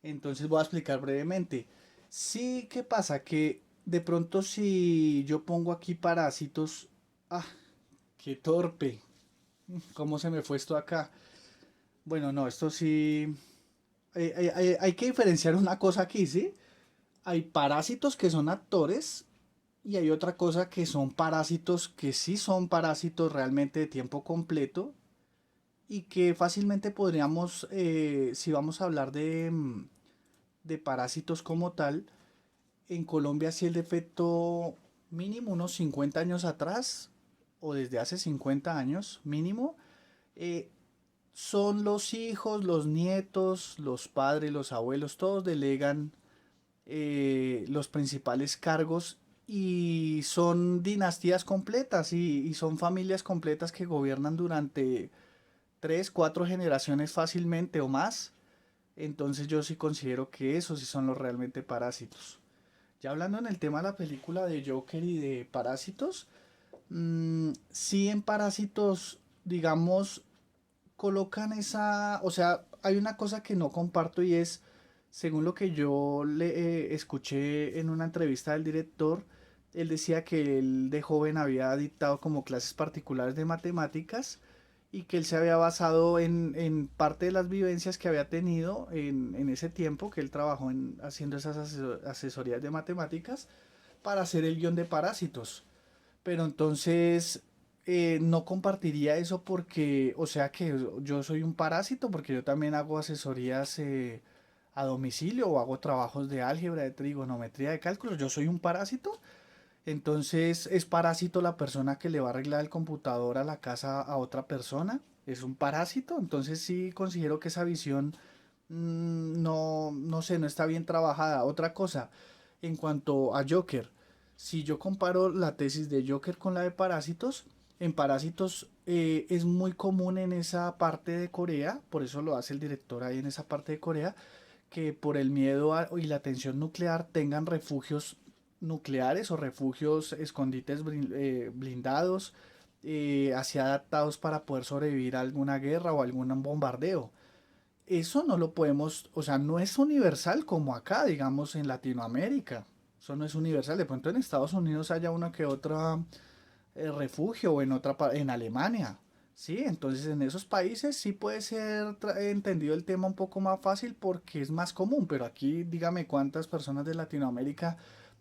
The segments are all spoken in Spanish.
Entonces voy a explicar brevemente. Sí, ¿qué pasa? Que de pronto si yo pongo aquí parásitos... Ah, qué torpe. ¿Cómo se me fue esto acá? Bueno, no, esto sí... hay que diferenciar una cosa aquí, ¿sí? Hay parásitos que son actores y hay otra cosa que son parásitos que sí son parásitos realmente de tiempo completo y que fácilmente podríamos, si vamos a hablar de parásitos como tal, en Colombia sí el defecto mínimo unos 50 años atrás o desde hace 50 años mínimo, eh, son los hijos, los nietos, los padres, los abuelos, todos delegan los principales cargos y son dinastías completas y son familias completas que gobiernan durante 3, 4 generaciones fácilmente o más. Entonces yo sí considero que esos sí son los realmente parásitos. Ya hablando en el tema de la película de Joker y de Parásitos, sí en Parásitos, digamos, colocan esa, o sea, hay una cosa que no comparto y es, según lo que yo le escuché en una entrevista del director, él decía que él de joven había dictado como clases particulares de matemáticas y que él se había basado en parte de las vivencias que había tenido en ese tiempo que él trabajó haciendo esas asesorías de matemáticas para hacer el guión de Parásitos. Pero entonces no compartiría eso porque, o sea que yo soy un parásito porque yo también hago asesorías a domicilio o hago trabajos de álgebra, de trigonometría, de cálculos. Yo soy un parásito. Entonces es parásito la persona que le va a arreglar el computador a la casa a otra persona. Es un parásito. Entonces sí considero que esa visión no sé, no está bien trabajada. Otra cosa, en cuanto a Joker, si yo comparo la tesis de Joker con la de Parásitos, en Parásitos es muy común en esa parte de Corea, por eso lo hace el director ahí en esa parte de Corea, que por el miedo y la tensión nuclear tengan refugios nucleares o refugios escondites blindados, así adaptados para poder sobrevivir a alguna guerra o algún bombardeo. Eso no lo podemos, o sea, no es universal como acá, digamos, en Latinoamérica. Eso no es universal. De pronto en Estados Unidos haya uno que otro refugio o en en Alemania. Sí, entonces en esos países sí puede ser entendido el tema un poco más fácil porque es más común, pero aquí dígame cuántas personas de Latinoamérica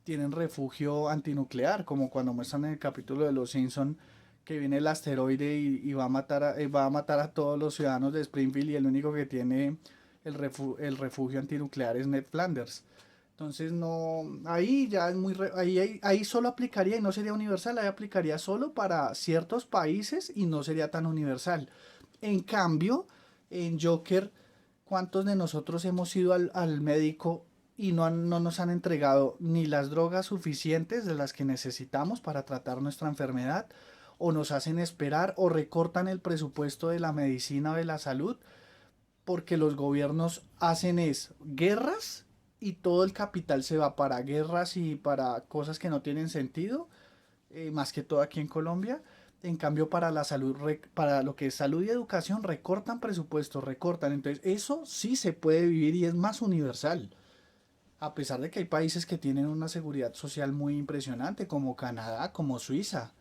tienen refugio antinuclear, como cuando muestran en el capítulo de Los Simpson que viene el asteroide y va a matar a todos los ciudadanos de Springfield y el único que tiene el refugio antinuclear es Ned Flanders. Entonces no, ahí ya es ahí solo aplicaría y no sería universal, ahí aplicaría solo para ciertos países y no sería tan universal. En cambio, en Joker, ¿cuántos de nosotros hemos ido al médico y no nos han entregado ni las drogas suficientes de las que necesitamos para tratar nuestra enfermedad? O nos hacen esperar o recortan el presupuesto de la medicina o de la salud porque los gobiernos hacen es guerras y todo el capital se va para guerras y para cosas que no tienen sentido, más que todo aquí en Colombia. En cambio, para la salud, para lo que es salud y educación, recortan presupuestos, recortan. Entonces, eso sí se puede vivir y es más universal. A pesar de que hay países que tienen una seguridad social muy impresionante, como Canadá, como Suiza.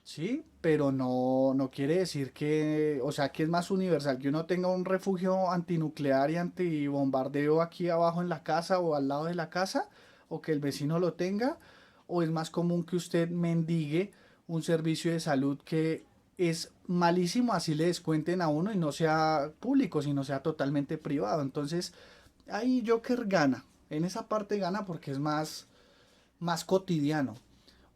Sí, pero no quiere decir que, o sea, que es más universal, que uno tenga un refugio antinuclear y antibombardeo aquí abajo en la casa o al lado de la casa, o que el vecino lo tenga, o es más común que usted mendigue un servicio de salud que es malísimo, así le descuenten a uno y no sea público, sino sea totalmente privado. Entonces, ahí Joker gana, en esa parte gana porque es más cotidiano.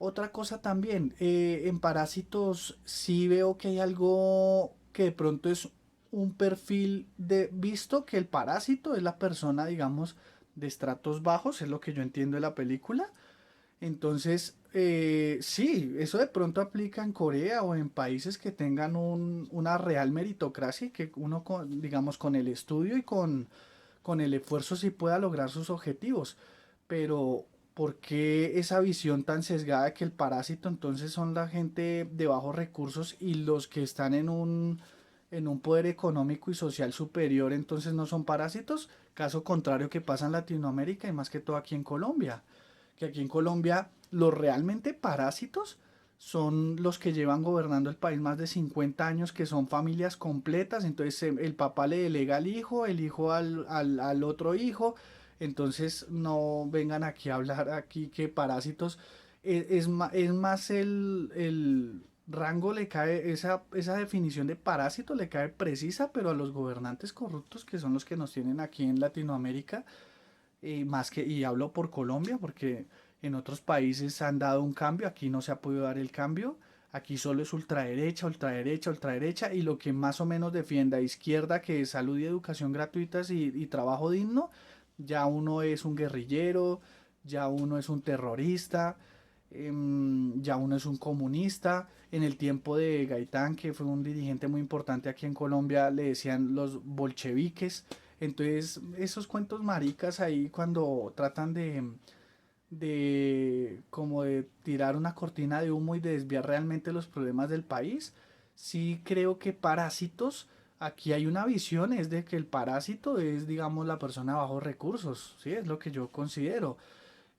Otra cosa también, en Parásitos sí veo que hay algo que de pronto es un perfil de, visto que el parásito es la persona, digamos, de estratos bajos, es lo que yo entiendo de la película. Entonces, sí, eso de pronto aplica en Corea o en países que tengan una real meritocracia y que uno, digamos, con el estudio y con el esfuerzo sí pueda lograr sus objetivos. Pero, ¿por qué esa visión tan sesgada de que el parásito entonces son la gente de bajos recursos y los que están en un poder económico y social superior, entonces no son parásitos. Caso contrario que pasa en Latinoamérica y más que todo aquí en Colombia, que aquí en Colombia los realmente parásitos son los que llevan gobernando el país más de 50 años, que son familias completas, entonces el papá le delega al hijo, el hijo al otro hijo, entonces no vengan aquí a hablar aquí que parásitos, es más el rango le cae, esa definición de parásito le cae precisa, pero a los gobernantes corruptos que son los que nos tienen aquí en Latinoamérica, más que, y hablo por Colombia, porque en otros países han dado un cambio, aquí no se ha podido dar el cambio, aquí solo es ultraderecha, ultraderecha, ultraderecha, y lo que más o menos defienda izquierda, que es salud y educación gratuitas y trabajo digno, ya uno es un guerrillero, ya uno es un terrorista, ya uno es un comunista. En el tiempo de Gaitán, que fue un dirigente muy importante aquí en Colombia, le decían los bolcheviques. Entonces, esos cuentos maricas ahí cuando tratan de como de tirar una cortina de humo y de desviar realmente los problemas del país, sí creo que parásitos, aquí hay una visión, es de que el parásito es, digamos, la persona bajo recursos, ¿sí? Es lo que yo considero.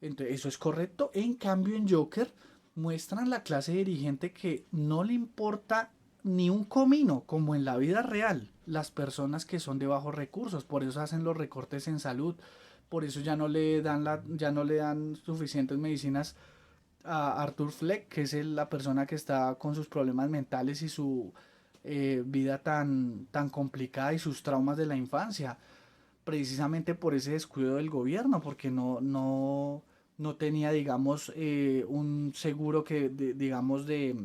Entonces, eso es correcto. En cambio, en Joker muestran la clase dirigente que no le importa ni un comino, como en la vida real, las personas que son de bajos recursos. Por eso hacen los recortes en salud. Por eso ya no le dan suficientes medicinas a Arthur Fleck, que es la persona que está con sus problemas mentales y su vida tan complicada y sus traumas de la infancia, precisamente por ese descuido del gobierno, porque no tenía, digamos, un seguro digamos, de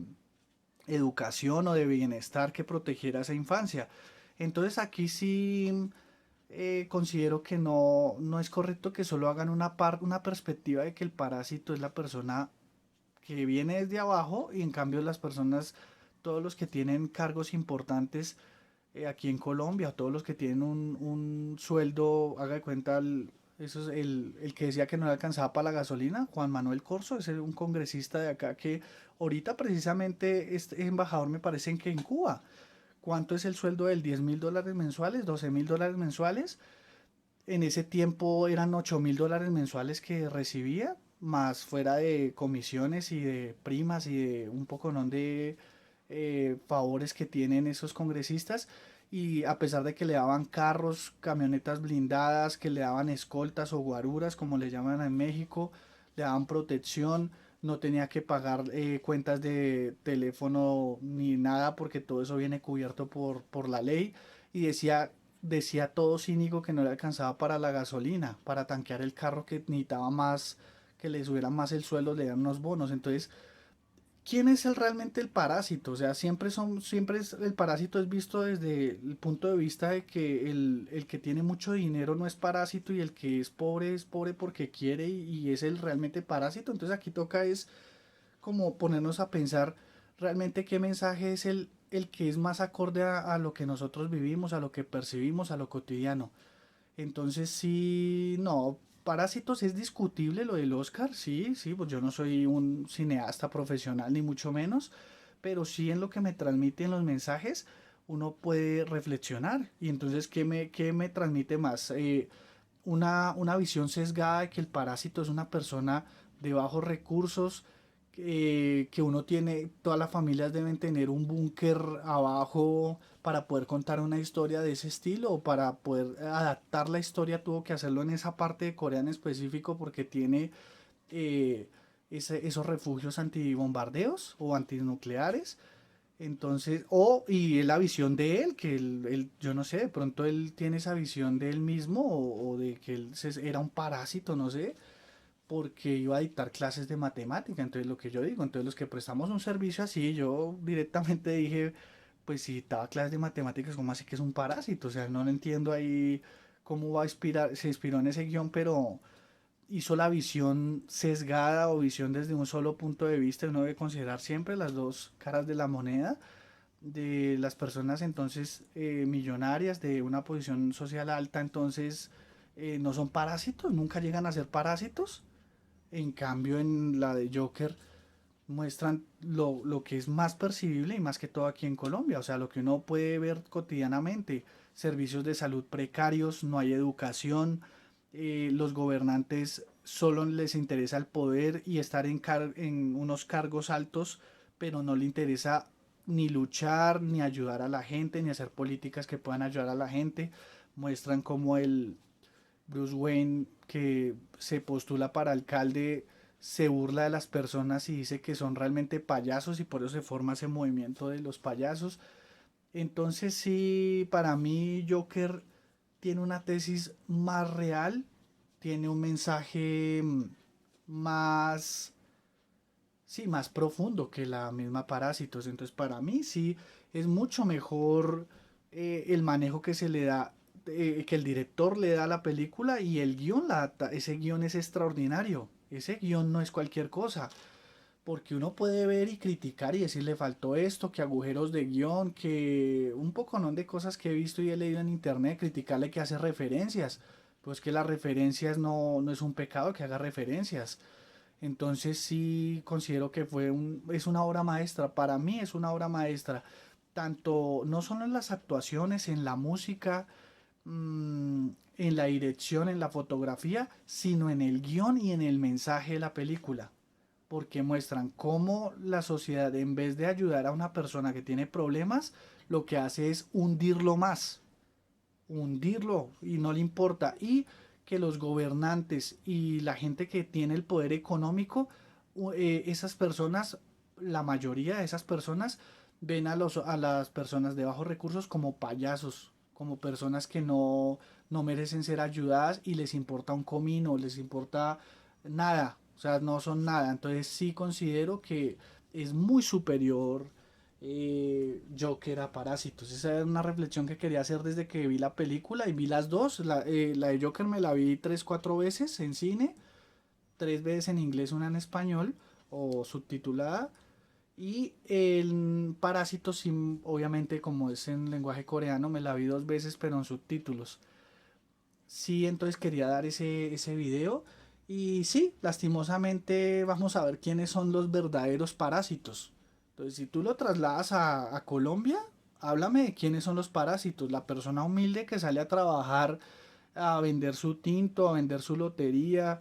educación o de bienestar que protegiera esa infancia. Entonces aquí sí considero que no es correcto que solo hagan una perspectiva de que el parásito es la persona que viene desde abajo y en cambio las personas, todos los que tienen cargos importantes aquí en Colombia, todos los que tienen un sueldo, haga de cuenta, eso es el que decía que no le alcanzaba para la gasolina, Juan Manuel Corso, es un congresista de acá que ahorita precisamente es embajador, me parece que en Cuba. ¿Cuánto es el sueldo del $10.000 mensuales, $12.000 mensuales? En ese tiempo eran $8.000 mensuales que recibía, más fuera de comisiones y de primas y de un poco de favores que tienen esos congresistas. Y a pesar de que le daban carros, camionetas blindadas, que le daban escoltas o guaruras, como le llaman en México, le daban protección, no tenía que pagar cuentas de teléfono ni nada porque todo eso viene cubierto por la ley. Y decía todo cínico que no le alcanzaba para la gasolina, para tanquear el carro, que necesitaba más, que le subieran más el sueldo, le dan unos bonos. Entonces, ¿quién es realmente el parásito? O sea, el parásito es visto desde el punto de vista de que el que tiene mucho dinero no es parásito y el que es pobre porque quiere y es el realmente parásito. Entonces aquí toca es como ponernos a pensar realmente qué mensaje es el que es más acorde a lo que nosotros vivimos, a lo que percibimos, a lo cotidiano. Entonces sí, no, Parásitos es discutible lo del Oscar, sí, sí, pues yo no soy un cineasta profesional ni mucho menos, pero sí en lo que me transmiten los mensajes uno puede reflexionar. Y entonces, qué me transmite más? Una visión sesgada de que el parásito es una persona de bajos recursos, que uno tiene, todas las familias deben tener un búnker abajo para poder contar una historia de ese estilo, o para poder adaptar la historia tuvo que hacerlo en esa parte de Corea en específico porque tiene eh, esos refugios antibombardeos o antinucleares. Entonces, y la visión de él, que yo no sé, de pronto él tiene esa visión de él mismo o de que era un parásito, no sé, porque iba a dictar clases de matemática. Entonces, lo que yo digo, entonces los que prestamos un servicio así, yo directamente dije, pues si daba clases de matemáticas, ¿cómo así que es un parásito? O sea, no lo entiendo ahí cómo va a inspirar, se inspiró en ese guión, pero hizo la visión sesgada o visión desde un solo punto de vista. Uno debe considerar siempre las dos caras de la moneda de las personas entonces millonarias de una posición social alta, entonces no son parásitos, nunca llegan a ser parásitos. En cambio, en la de Joker, muestran lo que es más percibible y más que todo aquí en Colombia, o sea, lo que uno puede ver cotidianamente, servicios de salud precarios, no hay educación, los gobernantes solo les interesa el poder y estar en unos cargos altos, pero no le interesa ni luchar, ni ayudar a la gente, ni hacer políticas que puedan ayudar a la gente. Muestran como el Bruce Wayne que se postula para alcalde se burla de las personas y dice que son realmente payasos y por eso se forma ese movimiento de los payasos. Entonces sí, para mí Joker tiene una tesis más real, tiene un mensaje más, sí, más profundo que la misma Parásitos. Entonces para mí sí es mucho mejor el manejo que se le da, que el director le da a la película y el guión la adapta. Ese guión es extraordinario. Ese guión no es cualquier cosa. Porque uno puede ver y criticar y decir le faltó esto, que agujeros de guión, que un poco de cosas que he visto y he leído en internet, criticarle que hace referencias. Pues que las referencias no es un pecado que haga referencias. Entonces sí considero que es una obra maestra. Para mí es una obra maestra. Tanto, no solo en las actuaciones, en la música, mm, en la dirección, en la fotografía, sino en el guión y en el mensaje de la película porque muestran cómo la sociedad, en vez de ayudar a una persona que tiene problemas, lo que hace es hundirlo más, hundirlo y no le importa. Y que los gobernantes y la gente que tiene el poder económico, esas personas, la mayoría de esas personas, ven a las personas de bajos recursos como payasos, como personas que no merecen ser ayudadas y les importa un comino, les importa nada, o sea, no son nada. Entonces sí considero que es muy superior Joker a Parásitos. Esa es una reflexión que quería hacer desde que vi la película y vi las dos. La de Joker me la vi tres, cuatro veces en cine, tres veces en inglés, una en español o subtitulada. Y el Parásitos, sí, obviamente como es en lenguaje coreano, me la vi dos veces pero en subtítulos. Sí, entonces quería dar ese video. Y sí, lastimosamente vamos a ver quiénes son los verdaderos parásitos. Entonces, si tú lo trasladas a Colombia, háblame de quiénes son los parásitos. La persona humilde que sale a trabajar, a vender su tinto, a vender su lotería,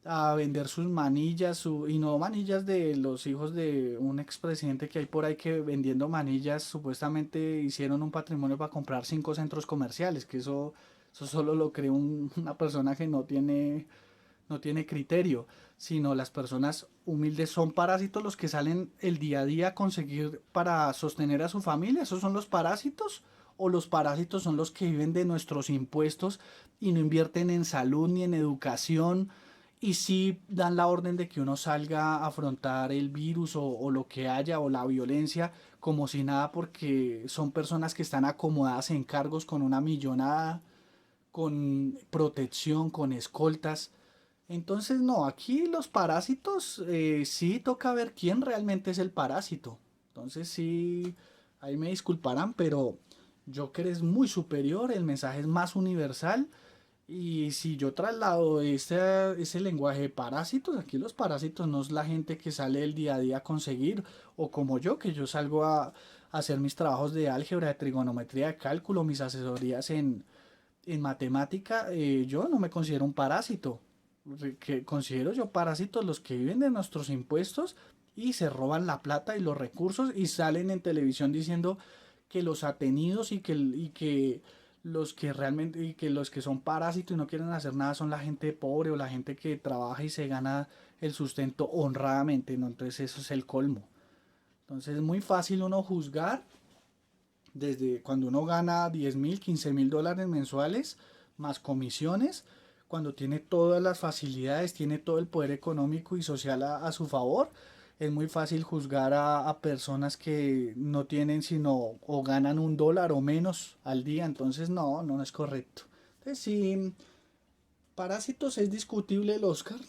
a vender sus manillas, y no manillas de los hijos de un expresidente que hay por ahí que vendiendo manillas supuestamente hicieron un patrimonio para comprar cinco centros comerciales, que eso solo lo cree una persona que no tiene criterio, sino las personas humildes son parásitos los que salen el día a día a conseguir para sostener a su familia. ¿Esos son los parásitos? ¿O los parásitos son los que viven de nuestros impuestos y no invierten en salud ni en educación? Y sí dan la orden de que uno salga a afrontar el virus o lo que haya o la violencia como si nada porque son personas que están acomodadas en cargos con una millonada, con protección, con escoltas. Entonces, no, aquí los parásitos sí toca ver quién realmente es el parásito. Entonces, sí, ahí me disculparán, pero Joker es muy superior, el mensaje es más universal. Y si yo traslado ese lenguaje de parásitos, aquí los parásitos no es la gente que sale el día a día a conseguir, o como yo, que yo salgo a hacer mis trabajos de álgebra, de trigonometría, de cálculo, mis asesorías en matemática, yo no me considero un parásito. Que considero yo parásitos los que viven de nuestros impuestos y se roban la plata y los recursos y salen en televisión diciendo que los atenidos y que los que realmente y que los que son parásitos y no quieren hacer nada son la gente pobre o la gente que trabaja y se gana el sustento honradamente, ¿no? Entonces eso es el colmo. Entonces es muy fácil uno juzgar desde cuando uno gana 10.000, 15.000 dólares mensuales, más comisiones, cuando tiene todas las facilidades, tiene todo el poder económico y social a su favor, es muy fácil juzgar a personas que no tienen sino o ganan un dólar o menos al día, entonces no es correcto. Entonces sí, Parásitos es discutible el Oscar,